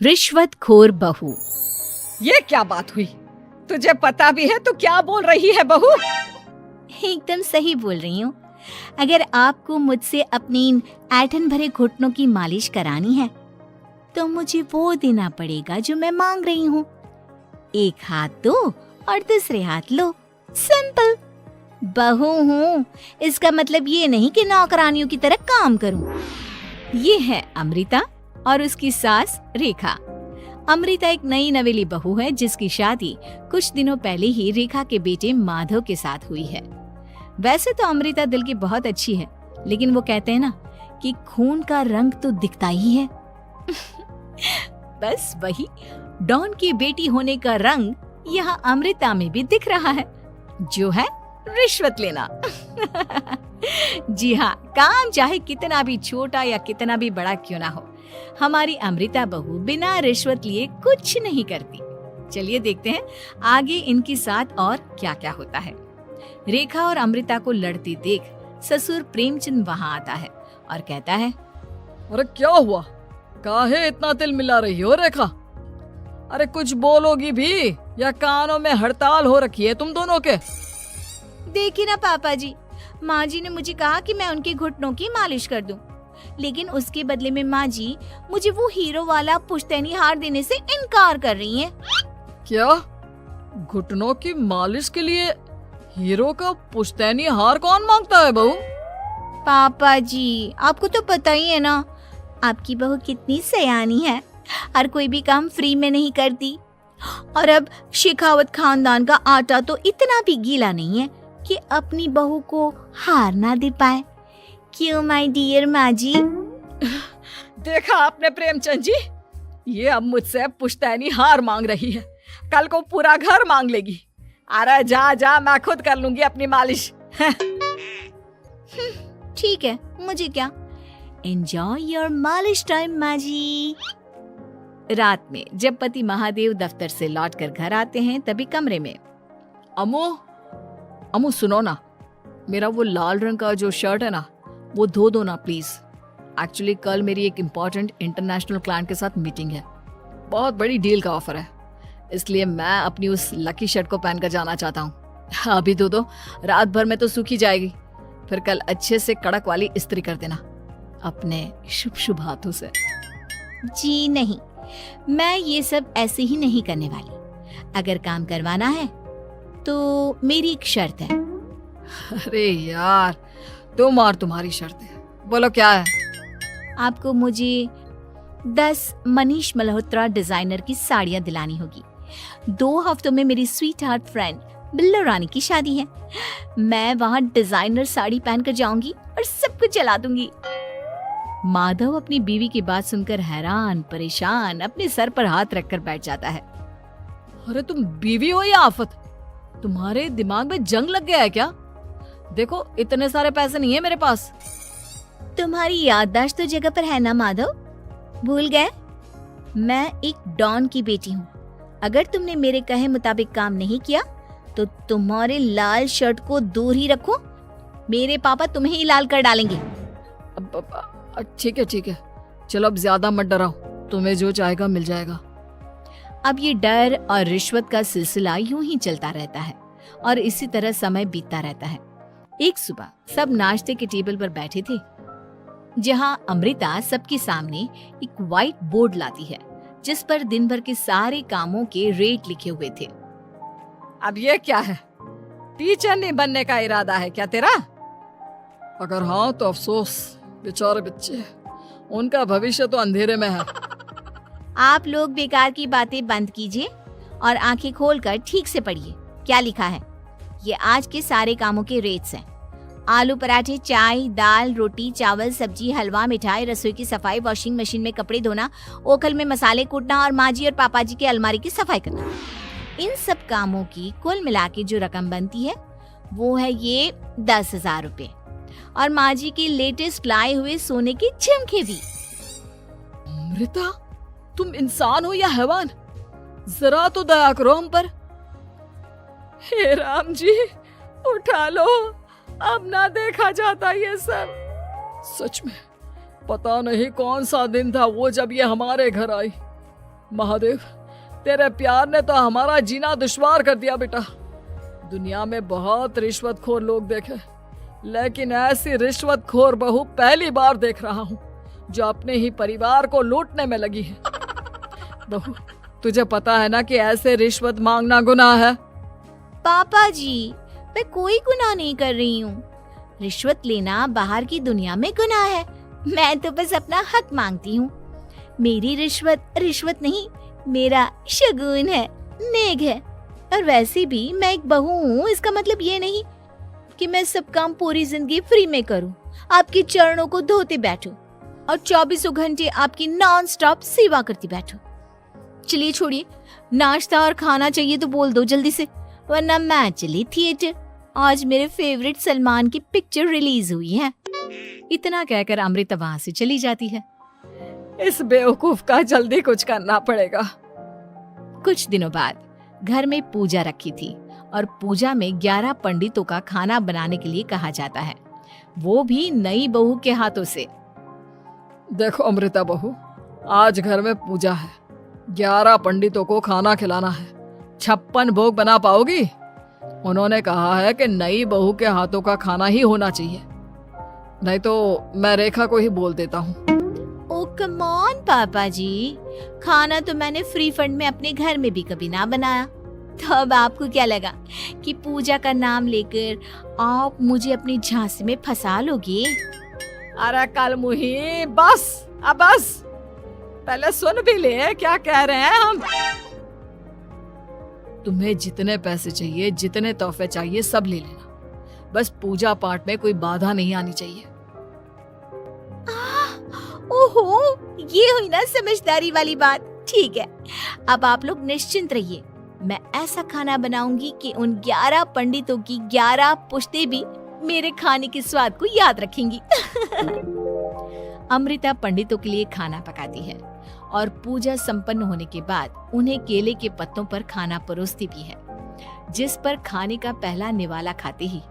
रिश्वतखोर बहू। ये क्या बात हुई? तुझे पता भी है तो क्या बोल रही है बहू? एकदम सही बोल रही हूँ। अगर आपको मुझसे अपनी इन ऐंठन भरे घुटनों की मालिश करानी है तो मुझे वो देना पड़ेगा जो मैं मांग रही हूँ। एक हाथ दो और दूसरे हाथ लो, सिंपल। बहू हूँ, इसका मतलब ये नहीं कि नौकरानियों की तरह काम करूँ। ये है अमृता और उसकी सास रेखा। अमृता एक नई नवेली बहू है जिसकी शादी कुछ दिनों पहले ही रेखा के बेटे माधव के साथ हुई है। वैसे तो अमृता दिल की बहुत अच्छी है, लेकिन वो कहते हैं ना कि खून का रंग तो दिखता ही है। बस वही डॉन की बेटी होने का रंग यहाँ अमृता में भी दिख रहा है, जो है रिश्वत लेना। जी हाँ, काम चाहे कितना भी छोटा या कितना भी बड़ा क्यों ना हो, हमारी अमृता बहू बिना रिश्वत लिए कुछ नहीं करती। चलिए देखते हैं आगे इनके साथ और क्या क्या होता है। रेखा और अमृता को लड़ते देख ससुर प्रेमचंद वहाँ आता है और कहता है, अरे क्या हुआ? काहे इतना तिल मिला रही हो रेखा? अरे कुछ बोलोगी भी या कानों में हड़ताल हो रखी है तुम दोनों के? देखिए ना पापा जी, माँ जी ने मुझे कहा कि मैं उनके घुटनों की मालिश कर दूं, लेकिन उसके बदले में माँ जी मुझे वो हीरो वाला पुश्तैनी हार देने से इनकार कर रही हैं। क्या? घुटनों की मालिश के लिए हीरो का पुश्तैनी हार कौन मांगता है बहू? पापा जी, आपको तो पता ही है ना, आपकी बहू कितनी सयानी है, हर कोई भी काम फ्री में नहीं करती। और अब शेखावत खानदान का आटा तो इतना भी गीला नहीं है कि अपनी बहू को हार ना दे पाए। क्यों माय डियर माँ जी? देखा आपने प्रेमचंद जी, ये अब मुझसे पुश्तैनी हार मांग रही है, कल को पूरा घर मांग लेगी। अरे जा जा, मैं खुद कर लूंगी अपनी मालिश। ठीक है, मुझे क्या। एंजॉय योर मालिश टाइम माँ जी। रात में जब पति महादेव दफ्तर से लौटकर घर आते हैं तभी कमरे में, अमू सुनो ना, मेरा वो लाल रंग का जो शर्ट है ना, वो धो दो ना प्लीज। एक्चुअली कल मेरी एक इम्पोर्टेंट इंटरनेशनल क्लाइंट के साथ मीटिंग है, बहुत बड़ी डील का ऑफर है, इसलिए मैं अपनी उस लकी शर्ट को पहनकर जाना चाहता हूँ। अभी धो दो, रात भर में तो सूखी जाएगी, फिर कल अच्छे से कड़क वाली इस्त्री कर देना अपने शुभ शुभ हाथों से। जी नहीं, मैं ये सब ऐसे ही नहीं करने वाली। अगर काम करवाना है तो मेरी एक शर्त है। अरे यार, तुम और तुम्हारी शर्तें, बोलो क्या है? आपको मुझे 10 मनीष मल्होत्रा डिजाइनर की साड़ियाँ दिलानी होगी। 2 हफ्तों में मेरी स्वीट हार्ट फ्रेंड बिल्लो रानी की शादी है। मैं वहाँ डिजाइनर साड़ी पहनकर जाऊंगी और सब कुछ चला दूंगी। माधव अपनी बीवी की बात सुनकर हैरान परेशान अपने सर पर हाथ रखकर बैठ जाता है। अरे तुम बीवी हो या आफत? तुम्हारे दिमाग में जंग लग गया है क्या? देखो इतने सारे पैसे नहीं है मेरे पास। तुम्हारी याददाश्त तो जगह पर है ना माधव, भूल गए? मैं एक डॉन की बेटी हूँ। अगर तुमने मेरे कहे मुताबिक काम नहीं किया तो तुम्हारे लाल शर्ट को दूर ही रखो, मेरे पापा तुम्हें ही लाल कर डालेंगे। ठीक है, चलो अब ज्यादा मत डराओ, तुम्हें जो चाहेगा मिल जाएगा। अब ये डर और रिश्वत का सिलसिला यूं ही चलता रहता है और इसी तरह समय बीतता रहता है। एक सुबह सब नाश्ते के टेबल पर बैठे थे, जहां अमृता सबके सामने एक व्हाइट बोर्ड लाती है जिस पर दिन भर के सारे कामों के रेट लिखे हुए थे। अब ये क्या है? टीचर नहीं बनने का इरादा है क्या तेरा? अगर हाँ तो अफसोस, बेचारे बच्चे, उनका भविष्य तो अंधेरे में है। आप लोग बेकार की बातें बंद कीजिए और आंखें खोलकर ठीक से पढ़िए क्या लिखा है। ये आज के सारे कामों के रेट्स हैं। आलू पराठे, चाय, दाल, रोटी, चावल, सब्जी, हलवा, मिठाई, रसोई की सफाई, वॉशिंग मशीन में कपड़े धोना, ओखल में मसाले कूटना और माँ जी और पापा जी के अलमारी की सफाई करना। इन सब कामों की कुल मिला के जो रकम बनती है वो है ये 10,000 रुपए और माँ जी के लेटेस्ट लाए हुए सोने के झुमके भी। अमृता, तुम इंसान हो या हैवान? जरा तो दया करो हम पर। हे राम जी, उठा लो, अब ना देखा जाता ये सब। सच में पता नहीं कौन सा दिन था वो जब ये हमारे घर आई। महादेव, तेरे प्यार ने तो हमारा जीना दुश्वार कर दिया बेटा। दुनिया में बहुत रिश्वतखोर लोग देखे, लेकिन ऐसी रिश्वतखोर बहू पहली बार देख रहा हूँ जो अपने ही परिवार को लूटने में लगी है। बहू, तुझे पता है ना कि ऐसे रिश्वत मांगना गुनाह है। पापा जी, मैं कोई गुनाह नहीं कर रही हूँ। रिश्वत लेना बाहर की दुनिया में गुनाह है, मैं तो बस अपना हक मांगती हूँ। मेरी रिश्वत रिश्वत नहीं, मेरा शगुन है, नेक है। और वैसे भी मैं एक बहू हूँ, इसका मतलब ये नहीं कि मैं सब काम पूरी जिंदगी फ्री में करूँ, आपके चरणों को धोते बैठूं और 24 घंटे आपकी नॉन स्टॉप सेवा करती बैठूं। चलिए छोड़िए, नाश्ता और खाना चाहिए तो बोल दो जल्दी से, वरना मैं चली थिएटर। आज मेरे फेवरेट सलमान की पिक्चर रिलीज हुई है। इतना कहकर अमृता वहां से चली जाती है। इस बेवकूफ का जल्दी कुछ करना पड़ेगा। कुछ दिनों बाद घर में पूजा रखी थी और पूजा में 11 पंडितों का खाना बनाने के लिए कहा जाता है, वो भी नई बहू के हाथों से। देखो अमृता बहू, आज घर में पूजा है, 11 पंडितों को खाना खिलाना है। 56 भोग बना पाओगी? उन्होंने कहा है कि नई बहू के हाथों का खाना ही होना चाहिए, नहीं तो मैं रेखा को ही बोल देता हूँ। ओ कम ऑन पापा जी, खाना तो मैंने फ्री फंड में अपने घर में भी कभी ना बनाया, तो अब आपको क्या लगा कि पूजा का नाम लेकर आप मुझे अपनी झांसी में फंसा लोगे? अरे कल मुही, बस अब बस, पहले सुन भी ले क्या कह रहे हैं हम। तुम्हें जितने पैसे चाहिए, जितने तोहफे चाहिए, सब ले लेना, बस पूजा पाठ में कोई बाधा नहीं आनी चाहिए। ओहो, ये हुई ना समझदारी वाली बात। ठीक है, अब आप लोग निश्चिंत रहिए, मैं ऐसा खाना बनाऊंगी कि उन 11 पंडितों की 11 पुश्तें भी मेरे खाने के स्वाद को याद रखेंगी। अमृता पंडितों के लिए खाना पकाती है और पूजा संपन्न होने के बाद उन्हें केले के पत्तों पर खाना परोसती भी है, जिस पर खाने का पहला निवाला खाते ही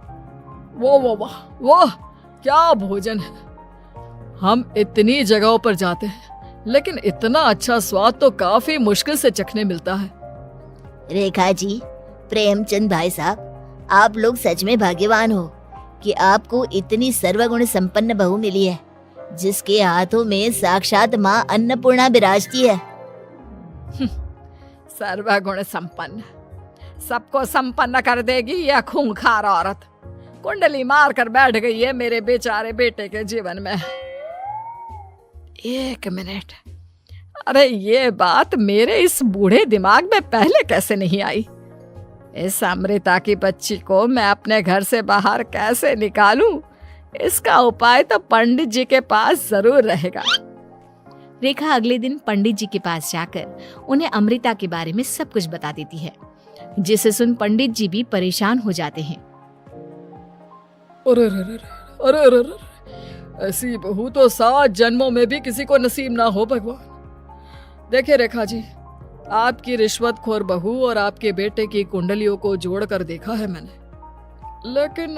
वो क्या भोजन है। हम इतनी जगहों पर जाते हैं, लेकिन इतना अच्छा स्वाद तो काफी मुश्किल से चखने मिलता है। रेखा जी, प्रेमचंद भाई साहब, आप लोग सच में भाग्यवान हो कि आपको इतनी सर्वगुण संपन्न बहू मिली है, जिसके हाथों में साक्षात माँ अन्नपूर्णा विराजती है। सर्वगुण संपन्न, सबको संपन्न कर देगी यह खूंखार औरत। कुंडली मार कर बैठ गई है मेरे बेचारे बेटे के जीवन में। एक मिनट, अरे ये बात मेरे इस बूढ़े दिमाग में पहले कैसे नहीं आई? इस अमृता की बच्ची को मैं अपने घर से बाहर कैसे निकालूं? इसका उपाय तो पंडित जी के पास जरूर रहेगा। रेखा अगले दिन पंडित जी के पास जाकर उन्हें अमृता के बारे में सब कुछ बता देती है, जिसे सुन पंडित जी भी परेशान हो जाते हैं। अरे, ऐसी बहू तो 7 जन्मों में भी किसी को नसीब ना हो भगवान। देखिए रेखा जी, आपकी रिश्वतखोर बहू और आपके बेटे की कुंडलियों को जोड़कर देखा है मैंने, लेकिन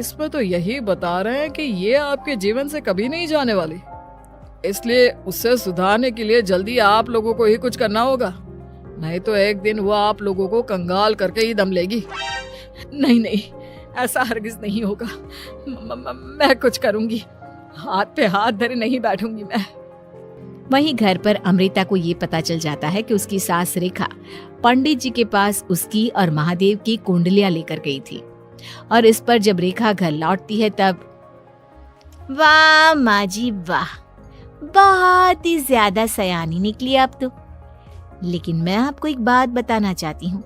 इसमें तो यही बता रहे हैं कि ये आपके जीवन से कभी नहीं जाने वाली। इसलिए उससे सुधारने के लिए जल्दी आप लोगों को ही कुछ करना होगा, नहीं तो एक दिन वो आप लोगों को कंगाल करके ही दम लेगी। नहीं, ऐसा हरगिज नहीं होगा। मैं कुछ करूंगी, हाथ पे हाथ धरे नहीं बैठूंगी मैं। वहीं घर पर अमृता को ये पता चल जाता है कि उसकी सास रेखा पंडित जी के पास उसकी और महादेव की कुंडलियां लेकर गई थी, और इस पर जब रेखा घर लौटती है तब वाह माँ जी वाह, बहुत ही ज्यादा सयानी निकली आप तो। लेकिन मैं आपको एक बात बताना चाहती हूँ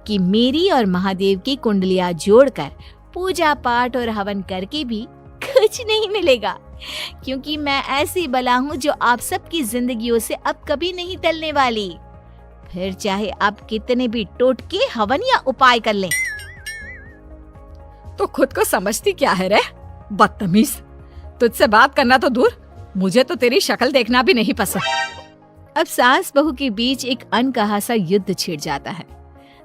कि मेरी और महादेव की कुंडलियां जोड़कर पूजा पाठ और हवन करके भी कुछ नहीं मिलेगा, क्योंकि मैं ऐसी बला हूँ जो आप सबकी जिंदगियों से अब कभी नहीं टलने वाली। फिर चाहे आप कितने भी टोटके हवन या उपाय कर लें। तो खुद को समझती क्या है रे बदतमीज। तुझसे बात करना तो दूर, मुझे तो तेरी शक्ल देखना भी नहीं पसंद। अब सास बहू के बीच एक अनकहा सा युद्ध छिड़ जाता है।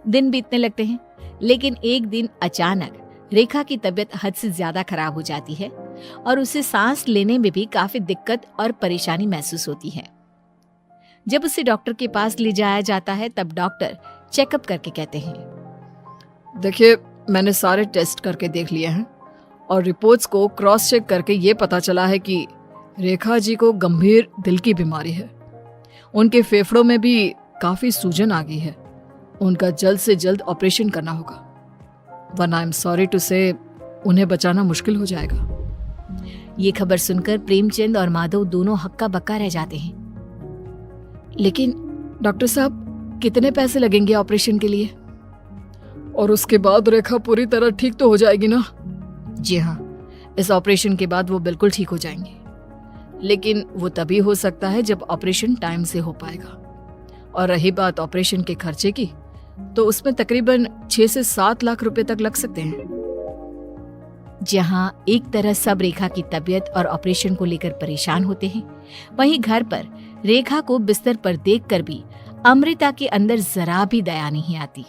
दिन बीतने लगते हैं, लेकिन एक दिन अचानक रेखा की तबीयत हद से ज्यादा खराब हो जाती है और उसे सांस लेने में भी काफी दिक्कत और परेशानी महसूस होती है। जब उसे डॉक्टर के पास ले जाया जाता है तब डॉक्टर चेकअप करके कहते हैं, देखिए, मैंने सारे टेस्ट करके देख लिए हैं और रिपोर्ट्स को क्रॉस चेक करके ये पता चला है कि रेखा जी को गंभीर दिल की बीमारी है। उनके फेफड़ों में भी काफी सूजन आ गई है। उनका जल्द से जल्द ऑपरेशन करना होगा, वरना आई एम सॉरी टू से उन्हें बचाना मुश्किल हो जाएगा। ये खबर सुनकर प्रेमचंद और माधव दोनों हक्का बक्का रह जाते हैं। लेकिन डॉक्टर साहब, कितने पैसे लगेंगे ऑपरेशन के लिए? और उसके बाद रेखा पूरी तरह ठीक तो हो जाएगी ना? जी हाँ, इस ऑपरेशन के बाद वो बिल्कुल ठीक हो जाएंगे, लेकिन वो तभी हो सकता है जब ऑपरेशन टाइम से हो पाएगा। और रही बात ऑपरेशन के खर्चे की, तो उसमें तकरीबन 6 से 7 लाख रुपए तक लग सकते हैं। जहां एक तरह सब रेखा की तबीयत और ऑपरेशन को लेकर परेशान होते हैं, वहीं घर पर रेखा को बिस्तर पर देखकर भी अमृता के अंदर जरा भी दया नहीं आती।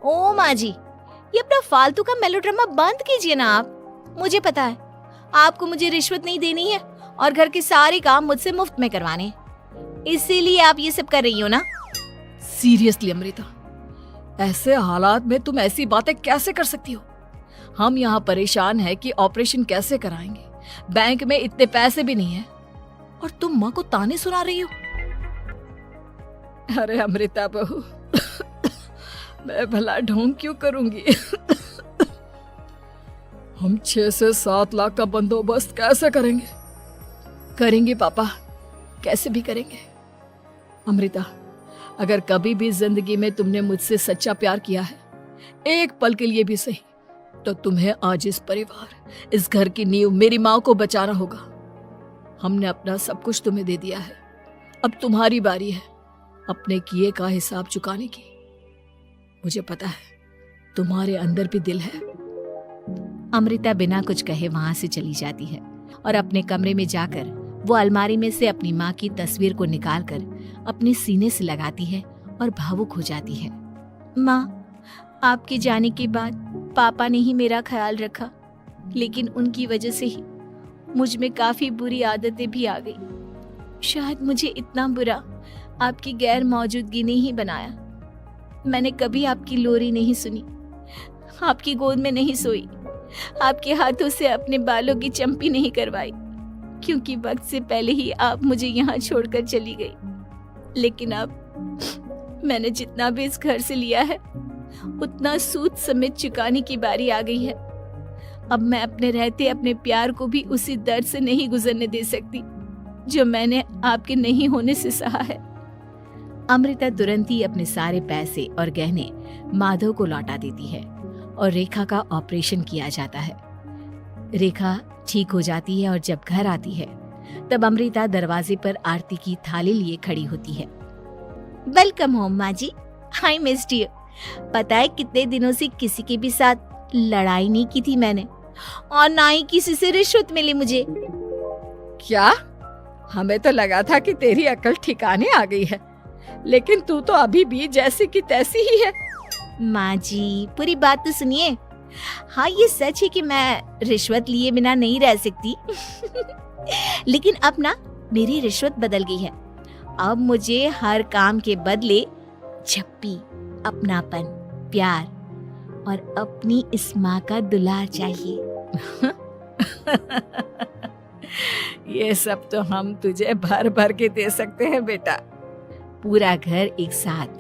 ओ माँ जी, ये अपना फालतू का मेलोड्रामा बंद कीजिए ना आप। मुझे पता है आपको मुझे रिश्वत नहीं देनी है और घर के सारे काम मुझसे मुफ्त में करवाने हैं, इसीलिए आप ये सब कर रही हो ना। सीरियसली अमृता, ऐसे हालात में तुम ऐसी बातें कैसे कर सकती हो? हम यहाँ परेशान हैं कि ऑपरेशन कैसे कराएंगे, बैंक में इतने पैसे भी नहीं है, और तुम माँ को ताने सुना रही हो। अरे अमृता बहू, मैं भला ढोंग क्यों करूंगी? हम 6 से 7 लाख का बंदोबस्त कैसे करेंगे? करेंगे पापा, कैसे भी करेंगे। अमृता, अगर कभी भी जिंदगी में तुमने मुझसे सच्चा प्यार किया है, एक पल के लिए भी सही, तो तुम्हें आज इस परिवार, इस घर की नींव, मेरी माँ को बचाना होगा। हमने अपना सब कुछ तुम्हें दे दिया है, अब तुम्हारी बारी है अपने किए का हिसाब चुकाने की। मुझे पता है तुम्हारे अंदर भी दिल है। अमृता बिना कुछ कहे वहां से चली जाती है और अपने कमरे में जाकर वो अलमारी में से अपनी माँ की तस्वीर को निकालकर अपने सीने से लगाती है और भावुक हो जाती है। माँ, आपके जाने के बाद पापा ने ही मेरा ख्याल रखा, लेकिन उनकी वजह से ही मुझ में काफी बुरी आदतें भी आ गई। शायद मुझे इतना बुरा आपकी गैर मौजूदगी ने ही बनाया। मैंने कभी आपकी लोरी नहीं सुनी, आपकी गोद में नहीं सोई, आपके हाथों से अपने बालों की चंपी नहीं करवाई, क्योंकि वक्त से पहले ही आप मुझे यहाँ छोड़कर चली गई। लेकिन अब मैंने जितना भी इस घर से लिया है, उतना सूद समेत चुकाने की बारी आ गई है। अब मैं अपने रहते अपने प्यार को भी उसी दर्द से नहीं गुजरने दे सकती जो मैंने आपके नहीं होने से सहा है। अमृता तुरंत ही अपने सारे पैसे और गहने माधव को लौटा देती है और रेखा का ऑपरेशन किया जाता है। रेखा ठीक हो जाती है और जब घर आती है तब अमृता दरवाजे पर आरती की थाली लिए खड़ी होती है। वेलकम होम माँ जी, आई मिस्ड यू। पता है कितने दिनों से किसी के भी साथ लड़ाई नहीं की थी मैंने, और ना ही किसी से रिश्वत मिली मुझे। क्या? हमें तो लगा था कि तेरी अकल ठिकाने आ गई है, लेकिन तू तो अभी भी जैसी की तैसी ही है। माँ जी, पूरी बात तो सुनिए। हाँ, ये सच है कि मैं रिश्वत लिए बिना नहीं रह सकती लेकिन अब ना मेरी रिश्वत बदल गई है। अब मुझे हर काम के बदले झप्पी, अपनापन, प्यार और अपनी इस माँ का दुलार चाहिए। ये सब तो हम तुझे भर भर के दे सकते हैं बेटा। पूरा घर एक साथ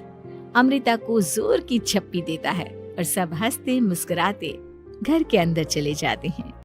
अमृता को जोर की झप्पी देता है और सब हंसते मुस्कुराते घर के अंदर चले जाते हैं।